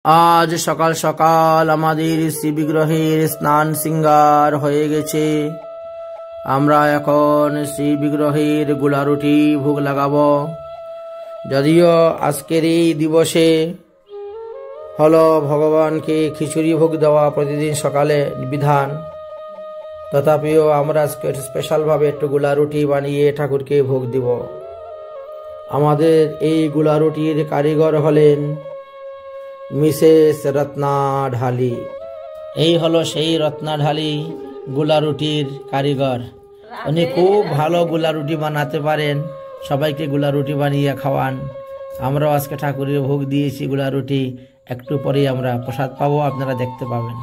আজ সকাল সকাল আমাদের শ্রীবিগ্রহের স্নান সিঙ্গার হয়ে গেছে। আমরা এখন শ্রীবিগ্রহের গুলারুটি ভোগ লাগাবো। যদিও আজকের এই দিবসে হলো ভগবানকে খিচুড়ি ভোগ দেওয়া প্রতিদিন সকালে বিধান, তথাপিও আমরা আজকে স্পেশালভাবে একটু গুলারুটি বানিয়ে ঠাকুরকে ভোগ দিব। আমাদের এই গুলারুটির কারিগর হলেন মিসেস রত্না ঢালি। এই হলো সেই রত্না ঢালি গুলারুটির কারিগর। উনি খুব ভালো গুলারুটি বানাতে পারেন, সবাইকে গুলারুটি বানিয়ে খাওয়ান। আমরাও আজকে ঠাকুরের ভোগ দিয়েছি গুলারুটি, একটু পরেই আমরা প্রসাদ পাবো, আপনারা দেখতে পাবেন।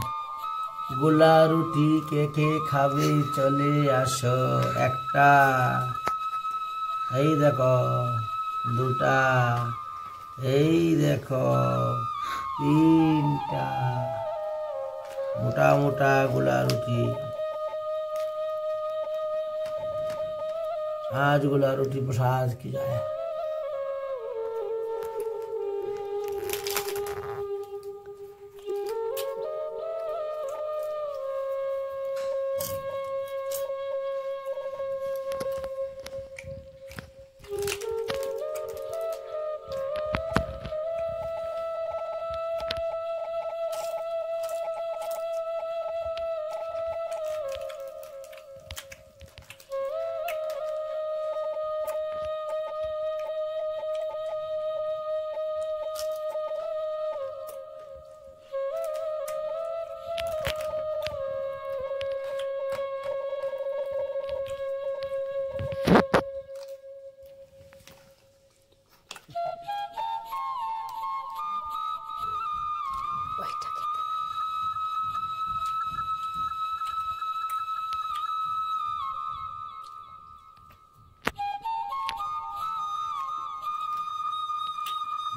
গুলারুটি কে কে খাবে চলে আসো, একটা, এই দেখো দুটা, এই দেখো তিনটা মোটা মোটা গুলারুটি। आज गुलारुटी प्रसाद की जाए।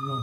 No.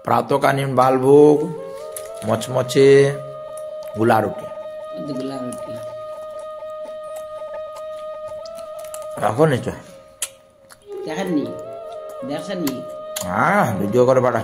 प्रातःकालीन बाल भोग, मचमचे, गुलारुटी। रखो नीचे। हाँ वीडियो कर बड़ा